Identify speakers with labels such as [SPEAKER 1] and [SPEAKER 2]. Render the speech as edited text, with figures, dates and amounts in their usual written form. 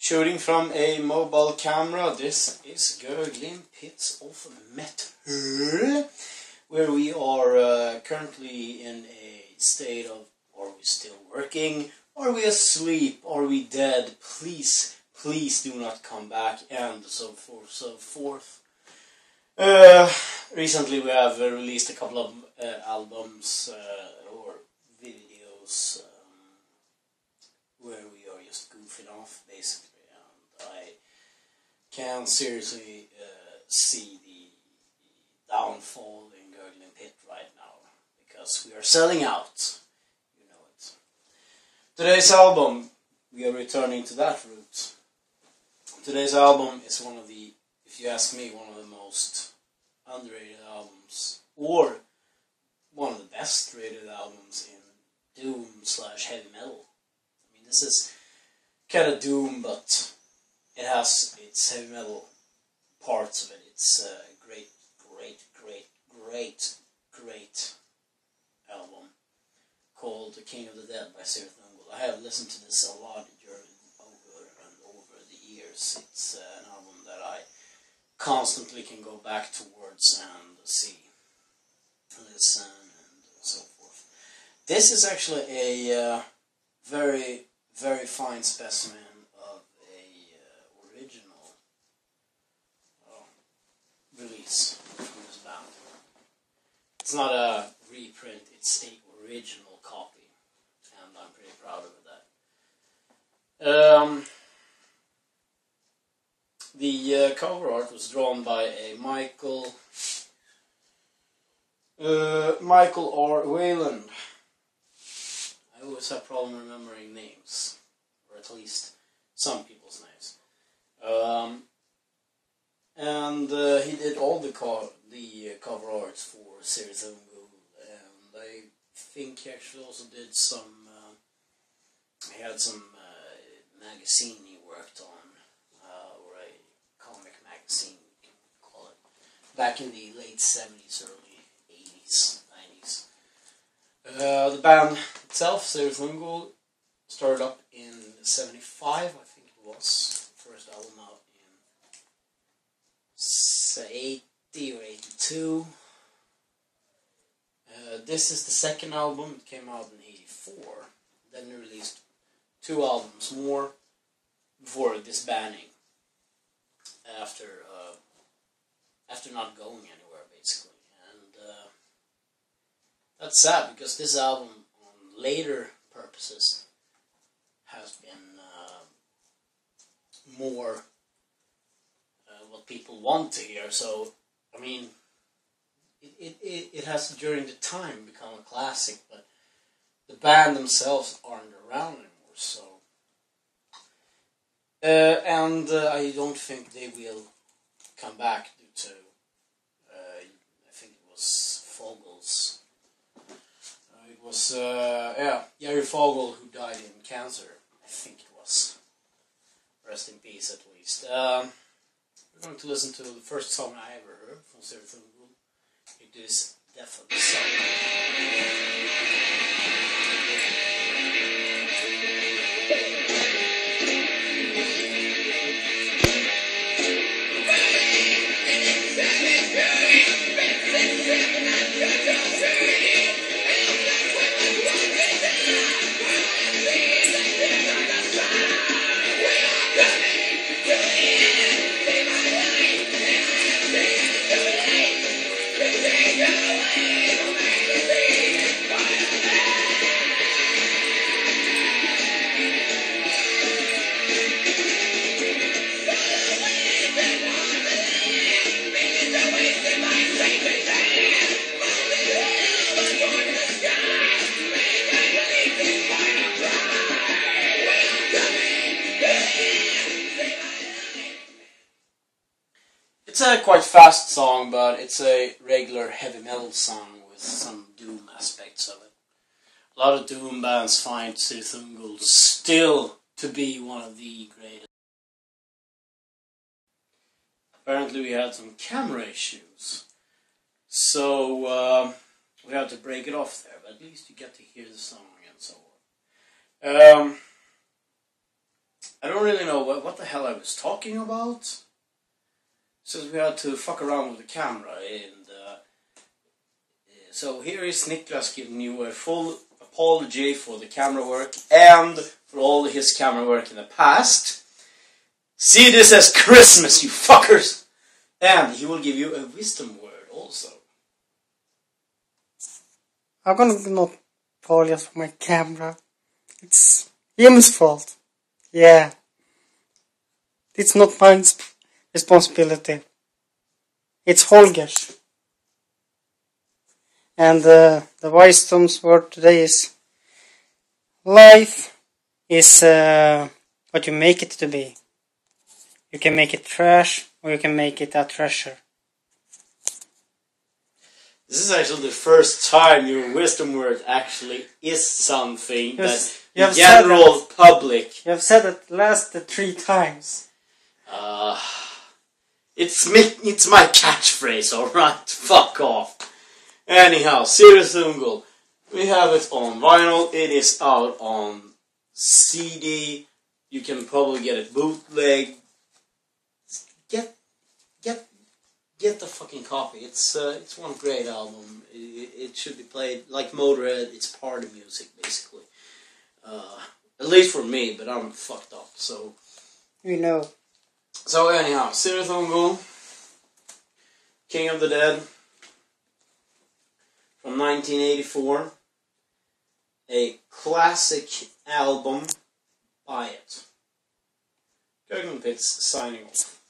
[SPEAKER 1] Shooting from a mobile camera. This is Gurglingpitsofmetal, where we are currently in a state of: are we still working? Are we asleep? Are we dead? Please, please do not come back, and so forth, so forth. Recently we have released a couple of albums or videos where we are just goofing off, basically, and I can seriously see the downfall in Gurgling Pit right now, because we are selling out, you know it. Today's album, we are returning to that route. Today's album is one of the, if you ask me, one of the most underrated albums, or one of the best rated albums in doom/heavy metal. I mean, this is kind of doom, but it has its heavy metal parts of it. It's a great album called The King of the Dead by Cirith Ungol. I have listened to this a lot over the years. It's an album that I constantly can go back towards and see, listen, and so forth. This is actually a very, very fine specimen of a original release from this band. It's not a reprint, it's an original copy, and I'm pretty proud of that. The cover art was drawn by a Michael R. Wayland. I always have problem remembering names, or at least some people's names. And he did all the cover arts for Cirith Ungol, and I think he actually also did some. He had some magazine he worked on, or a comic magazine, you can call it, back in the late 70s, early 80s, 90s. The band itself, Cirith Ungol, started up in 75, I think it was. First album out in 80 or 82. This is the second album. It came out in 84. Then they released 2 albums more before disbanding. After not going anywhere, basically. And that's sad, because this album, on later purposes, has been more what people want to hear. So, I mean, it has during the time become a classic, but the band themselves aren't around anymore. So, and I don't think they will come back due to I think it was Fogel's. It was Jerry Fogel, who died in cancer. I think it was. Rest in peace, at least. We're going to listen to the first song I ever heard from Cirith Ungol. It is Death of the Sun. It's a quite fast song, but it's a regular heavy metal song with some doom aspects of it. A lot of doom bands find Cirith Ungol still to be one of the greatest. Apparently we had some camera issues, so we had to break it off there, but at least you get to hear the song and so on. I don't really know what the hell I was talking about. Since we had to fuck around with the camera, and so here is Niklas giving you a full apology for the camera work and for all his camera work in the past. See this as Christmas, you fuckers! And he will give you a wisdom word also.
[SPEAKER 2] I'm gonna not apologize for my camera. It's him's fault. Yeah. It's not my responsibility. It's Holger's. And the wisdom's word today is: life is what you make it to be. You can make it trash, or you can make it a treasure.
[SPEAKER 1] This is actually the first time your wisdom word actually is something that the general public...
[SPEAKER 2] You have said it last 3 times.
[SPEAKER 1] It's my catchphrase, alright? Fuck off. Anyhow, Cirith Ungol. We have it on vinyl. It is out on CD. You can probably get it bootleg. Get the fucking copy. It's one great album. It should be played like Motorhead. It's party music, basically. At least for me, but I'm fucked up, so...
[SPEAKER 2] You know.
[SPEAKER 1] So anyhow, Cirith Ungol, King of the Dead, from 1984. A classic album. Buy it. Gurglingpits signing off.